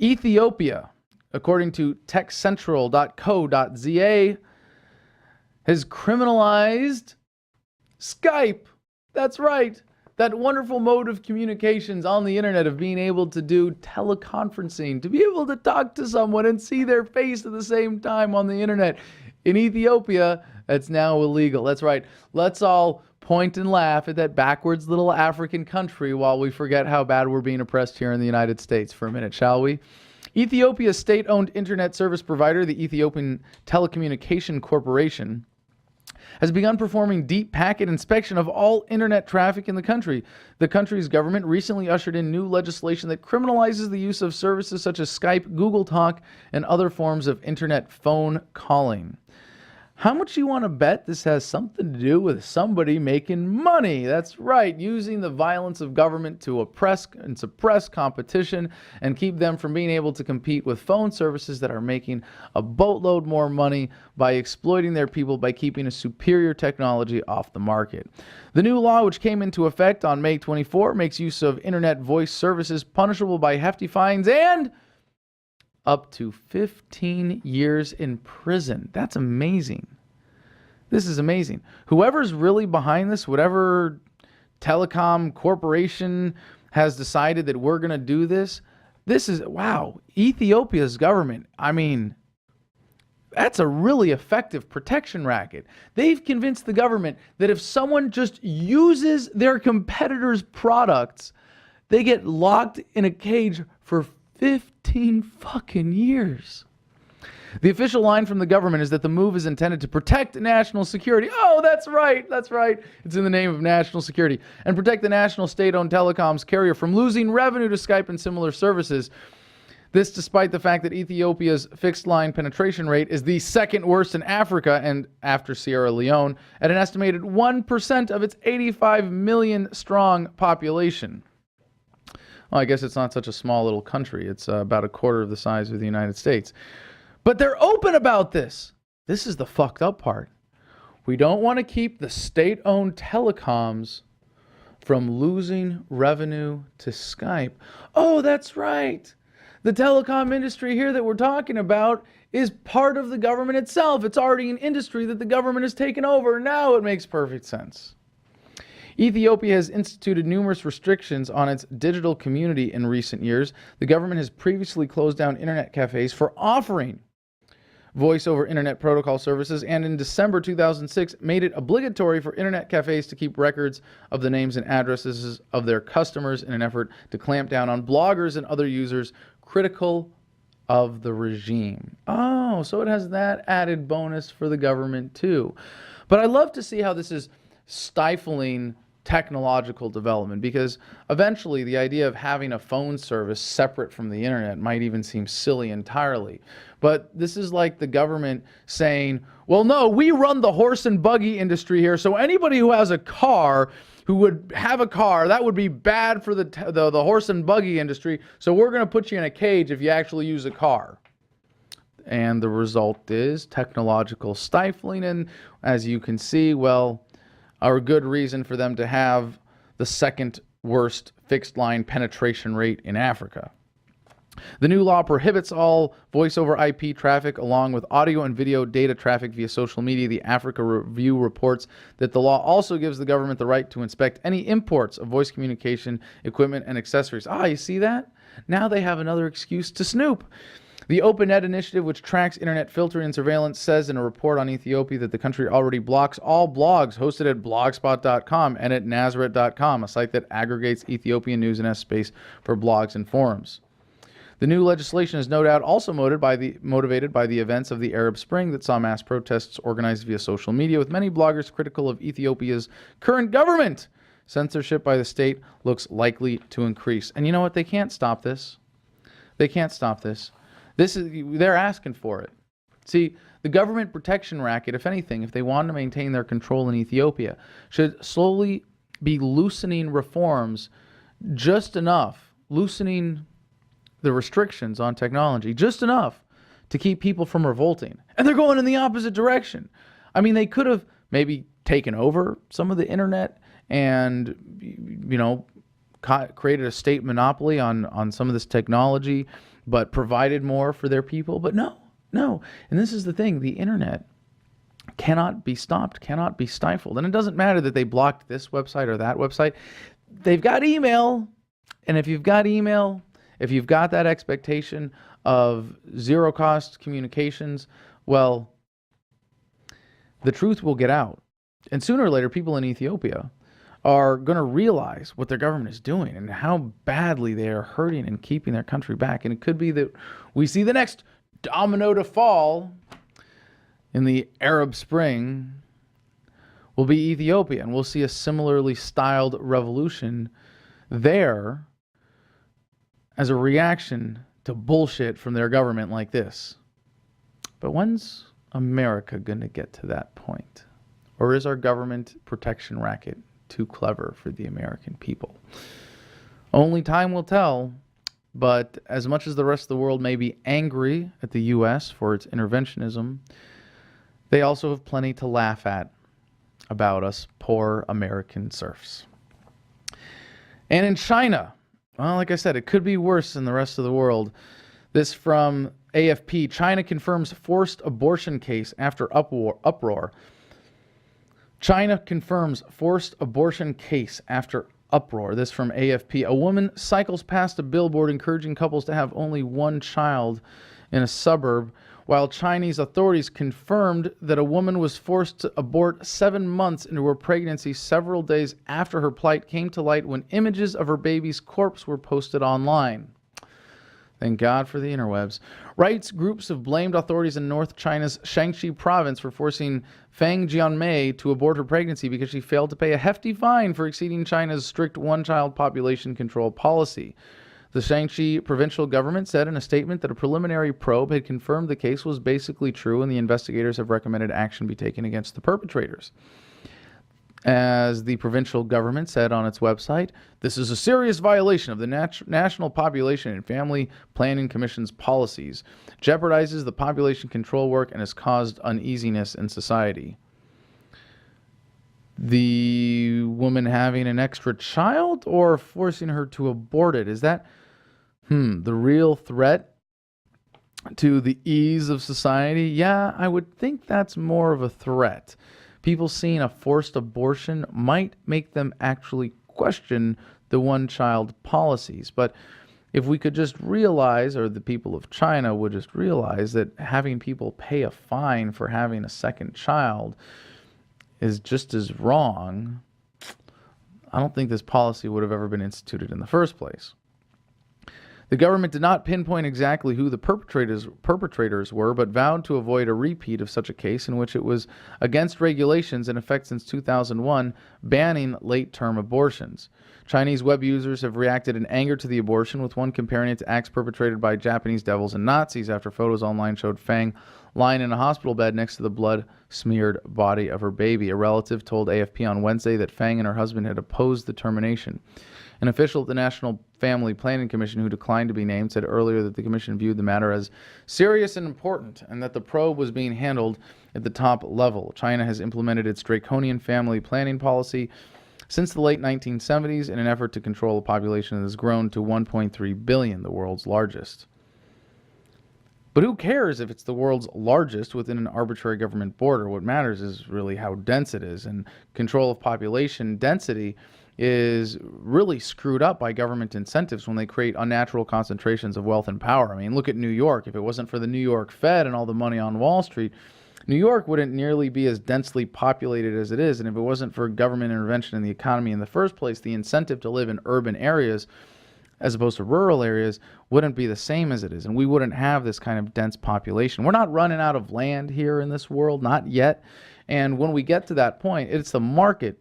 Ethiopia, according to techcentral.co.za, has criminalized Skype. That's right. That wonderful mode of communications on the internet of being able to do teleconferencing, to be able to talk to someone and see their face at the same time on the internet. In Ethiopia, that's now illegal. That's right. Let's all point and laugh at that backwards little African country while we forget how bad we're being oppressed here in the United States for a minute, shall we? Ethiopia's state-owned internet service provider, the Ethiopian Telecommunication Corporation, has begun performing deep packet inspection of all internet traffic in the country. The country's government recently ushered in new legislation that criminalizes the use of services such as Skype, Google Talk, and other forms of internet phone calling. How much you want to bet this has something to do with somebody making money? That's right, using the violence of government to oppress and suppress competition and keep them from being able to compete with phone services that are making a boatload more money by exploiting their people by keeping a superior technology off the market. The new law, which came into effect on May 24, makes use of internet voice services punishable by hefty fines and up to 15 years in prison. That's amazing. This is amazing. Whoever's really behind this, whatever telecom corporation has decided that we're going to do this, this is, wow, Ethiopia's government, I mean, that's a really effective protection racket. They've convinced the government that if someone just uses their competitors' products, they get locked in a cage for 15 fucking years. The official line from the government is that the move is intended to protect national security. Oh, that's right. That's right. It's in the name of national security. And protect the national state-owned telecoms carrier from losing revenue to Skype and similar services. This despite the fact that Ethiopia's fixed line penetration rate is the second worst in Africa and after Sierra Leone at an estimated 1% of its 85 million strong population. Well, I guess it's not such a small little country. It's about a quarter of the size of the United States. But they're open about this. This is the fucked up part. We don't want to keep the state-owned telecoms from losing revenue to Skype. Oh, that's right. The telecom industry here that we're talking about is part of the government itself. It's already an industry that the government has taken over. Now it makes perfect sense. Ethiopia has instituted numerous restrictions on its digital community in recent years. The government has previously closed down internet cafes for offering voice over internet protocol services, and in December 2006 made it obligatory for internet cafes to keep records of the names and addresses of their customers in an effort to clamp down on bloggers and other users critical of the regime. Oh, so it has that added bonus for the government too. But I love to see how this is stifling technological development, because eventually the idea of having a phone service separate from the internet might even seem silly entirely. But this is like the government saying, well, no, we run the horse and buggy industry here, so anybody who has a car, who would have a car, that would be bad for the horse and buggy industry, so we're going to put you in a cage if you actually use a car. And the result is technological stifling, and as you can see, well, a good reason for them to have the second worst fixed line penetration rate in Africa. The new law prohibits all voice over IP traffic along with audio and video data traffic via social media. The Africa Review reports that the law also gives the government the right to inspect any imports of voice communication equipment and accessories. Ah, you see that? Now they have another excuse to snoop. The OpenNet initiative, which tracks internet filtering and surveillance, says in a report on Ethiopia that the country already blocks all blogs hosted at blogspot.com and at Nazareth.com, a site that aggregates Ethiopian news and has space for blogs and forums. The new legislation is no doubt also motivated by the events of the Arab Spring that saw mass protests organized via social media, with many bloggers critical of Ethiopia's current government. Censorship by the state looks likely to increase. And you know what? They can't stop this. They can't stop this. They're asking for it. See, the government protection racket, if anything, if they want to maintain their control in Ethiopia, should slowly be loosening reforms just enough, loosening the restrictions on technology just enough to keep people from revolting. And they're going in the opposite direction. I mean, they could have maybe taken over some of the internet and, created a state monopoly on some of this technology, but provided more for their people. But no. And this is the thing. The internet cannot be stopped, cannot be stifled. And it doesn't matter that they blocked this website or that website. They've got email. And if you've got email, if you've got that expectation of zero-cost communications, well, the truth will get out. And sooner or later, people in Ethiopia are going to realize what their government is doing and how badly they are hurting and keeping their country back. And it could be that we see the next domino to fall in the Arab Spring will be Ethiopia. And we'll see a similarly styled revolution there as a reaction to bullshit from their government like this. But when's America going to get to that point? Or is our government protection racket too clever for the American people? Only time will tell. But as much as the rest of the world may be angry at the U.S. for its interventionism, they also have plenty to laugh at about us poor American serfs. And in China, well, like I said, it could be worse than the rest of the world. This from AFP. China confirms forced abortion case after uproar. China confirms forced abortion case after uproar. This from AFP. A woman cycles past a billboard encouraging couples to have only one child in a suburb, while Chinese authorities confirmed that a woman was forced to abort 7 months into her pregnancy several days after her plight came to light when images of her baby's corpse were posted online. Thank God for the interwebs. Rights groups have blamed authorities in North China's Shaanxi province for forcing Fang Jianmei to abort her pregnancy because she failed to pay a hefty fine for exceeding China's strict one-child population control policy. The Shaanxi provincial government said in a statement that a preliminary probe had confirmed the case was basically true and the investigators have recommended action be taken against the perpetrators. As the provincial government said on its website, this is a serious violation of the National Population and Family Planning Commission's policies, jeopardizes the population control work, and has caused uneasiness in society. The woman having an extra child or forcing her to abort it? Is that the real threat to the ease of society? Yeah, I would think that's more of a threat. People seeing a forced abortion might make them actually question the one-child policies. But if we could just realize, or the people of China would just realize, that having people pay a fine for having a second child is just as wrong, I don't think this policy would have ever been instituted in the first place. The government did not pinpoint exactly who the perpetrators were, but vowed to avoid a repeat of such a case in which it was against regulations in effect since 2001 banning late-term abortions. Chinese web users have reacted in anger to the abortion, with one comparing it to acts perpetrated by Japanese devils and Nazis after photos online showed Fang lying in a hospital bed next to the blood-smeared body of her baby. A relative told AFP on Wednesday that Fang and her husband had opposed the termination. An official at the National Family Planning Commission, who declined to be named, said earlier that the commission viewed the matter as serious and important and that the probe was being handled at the top level. China has implemented its draconian family planning policy since the late 1970s in an effort to control a population that has grown to 1.3 billion, the world's largest. But who cares if it's the world's largest within an arbitrary government border? What matters is really how dense it is, and control of population density is really screwed up by government incentives when they create unnatural concentrations of wealth and power. I mean, look at New York. If it wasn't for the New York Fed and all the money on Wall Street, New York wouldn't nearly be as densely populated as it is. And if it wasn't for government intervention in the economy in the first place, the incentive to live in urban areas as opposed to rural areas wouldn't be the same as it is. And we wouldn't have this kind of dense population. We're not running out of land here in this world, not yet. And when we get to that point, it's the market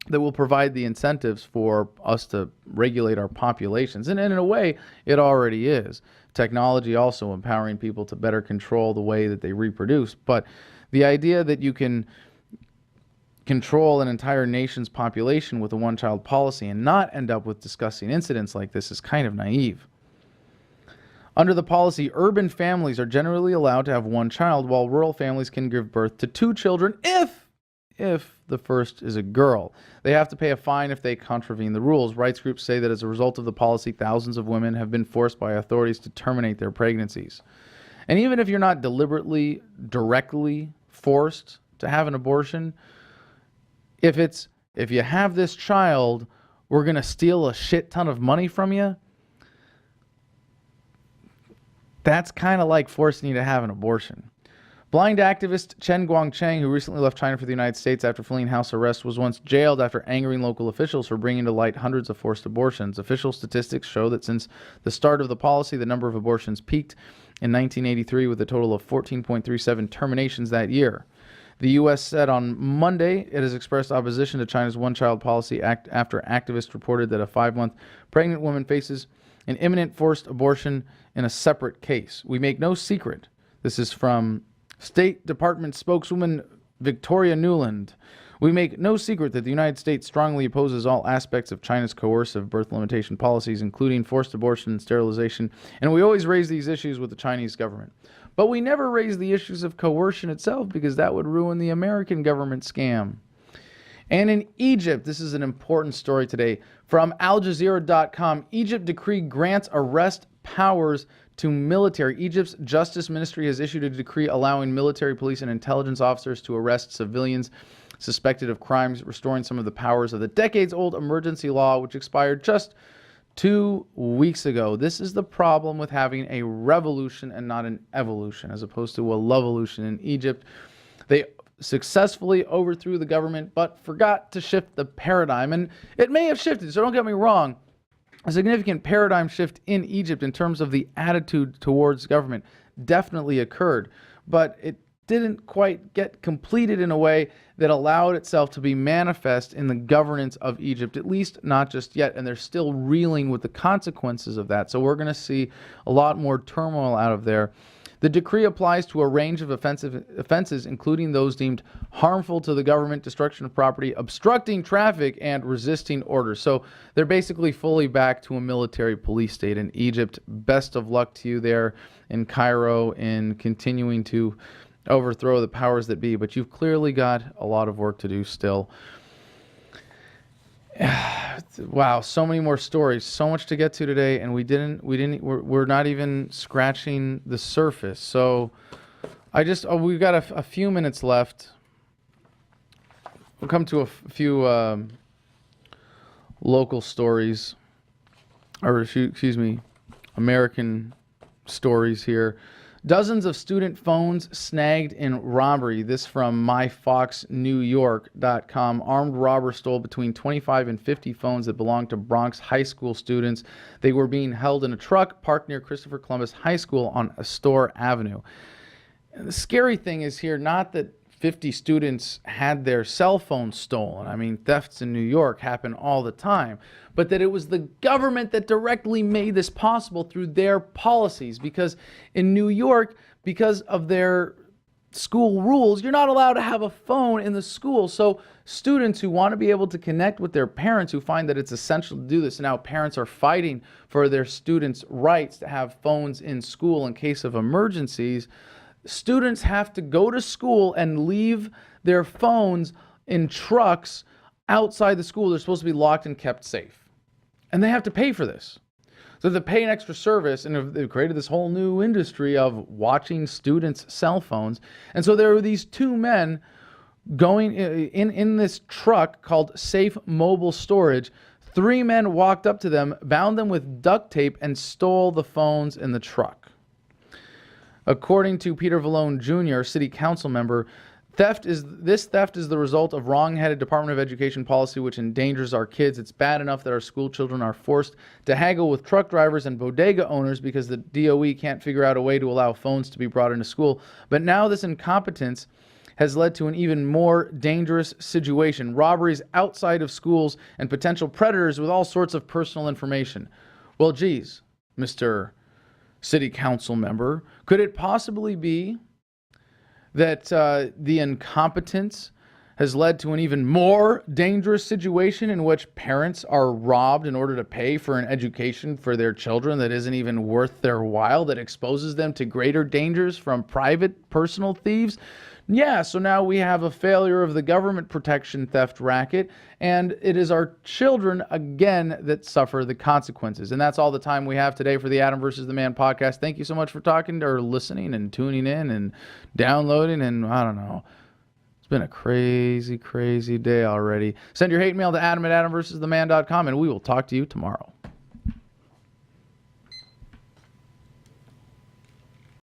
that will provide the incentives for us to regulate our populations. And in a way, it already is. Technology also empowering people to better control the way that they reproduce. But the idea that you can control an entire nation's population with a one-child policy and not end up with disgusting incidents like this is kind of naive. Under the policy, urban families are generally allowed to have one child, while rural families can give birth to 2 children if the first is a girl. They have to pay a fine if they contravene the rules. Rights groups say that as a result of the policy, thousands of women have been forced by authorities to terminate their pregnancies. And even if you're not deliberately, directly forced to have an abortion, if you have this child, we're going to steal a shit ton of money from you. That's kind of like forcing you to have an abortion. Blind activist Chen Guangcheng, who recently left China for the United States after fleeing house arrest, was once jailed after angering local officials for bringing to light hundreds of forced abortions. Official statistics show that since the start of the policy, the number of abortions peaked in 1983 with a total of 14.37 terminations that year. The U.S. said on Monday it has expressed opposition to China's one-child policy after activists reported that a 5-month pregnant woman faces an imminent forced abortion in a separate case. We make no secret. This is from State Department spokeswoman Victoria Nuland. We make no secret that the United States strongly opposes all aspects of China's coercive birth limitation policies, including forced abortion and sterilization, and we always raise these issues with the Chinese government. But we never raise the issues of coercion itself because that would ruin the American government scam. And in Egypt, this is an important story today. From AlJazeera.com, Egypt decree grants arrest powers to military. Egypt's Justice Ministry has issued a decree allowing military, police, and intelligence officers to arrest civilians suspected of crimes, restoring some of the powers of the decades-old emergency law, which expired just 2 weeks ago. This is the problem with having a revolution and not an evolution, as opposed to a lovolution in Egypt. They successfully overthrew the government, but forgot to shift the paradigm. And it may have shifted, so don't get me wrong. A significant paradigm shift in Egypt in terms of the attitude towards government definitely occurred, but it didn't quite get completed in a way that allowed itself to be manifest in the governance of Egypt, at least not just yet, and they're still reeling with the consequences of that. So we're going to see a lot more turmoil out of there. The decree applies to a range of offenses, including those deemed harmful to the government, destruction of property, obstructing traffic, and resisting orders. So they're basically fully back to a military police state in Egypt. Best of luck to you there in Cairo in continuing to overthrow the powers that be, but you've clearly got a lot of work to do still. Wow, so many more stories, so much to get to today, and we're not even scratching the surface. So we've got a few minutes left. We'll come to a few local stories, or excuse me, American stories here. Dozens of student phones snagged in robbery. This from myfoxnewyork.com. Armed robbers stole between 25 and 50 phones that belonged to Bronx high school students. They were being held in a truck parked near Christopher Columbus High School on Astor Avenue. And the scary thing is here, not that 50 students had their cell phones stolen. I mean, thefts in New York happen all the time. But that it was the government that directly made this possible through their policies. Because in New York, because of their school rules, you're not allowed to have a phone in the school. So students who want to be able to connect with their parents, who find that it's essential to do this, and now parents are fighting for their students' rights to have phones in school in case of emergencies. Students have to go to school and leave their phones in trucks outside the school. They're supposed to be locked and kept safe. And they have to pay for this. So they pay an extra service, and they've created this whole new industry of watching students' cell phones. And so there were these two men going in this truck called Safe Mobile Storage. 3 men walked up to them, bound them with duct tape, and stole the phones in the truck. According to Peter Vallone Jr., city council member, this theft is the result of wrong-headed Department of Education policy which endangers our kids. It's bad enough that our school children are forced to haggle with truck drivers and bodega owners because the DOE can't figure out a way to allow phones to be brought into school. But now this incompetence has led to an even more dangerous situation. Robberies outside of schools and potential predators with all sorts of personal information. Well, geez, Mr. City Council member, could it possibly be that the incompetence has led to an even more dangerous situation in which parents are robbed in order to pay for an education for their children that isn't even worth their while, that exposes them to greater dangers from private, personal thieves. Yeah, so now we have a failure of the government protection theft racket, and it is our children, again, that suffer the consequences. And that's all the time we have today for the Adam versus the Man podcast. Thank you so much for talking or listening and tuning in and downloading, and I don't know. It's been a crazy, crazy day already. Send your hate mail to adam@adamversustheman.com, and we will talk to you tomorrow.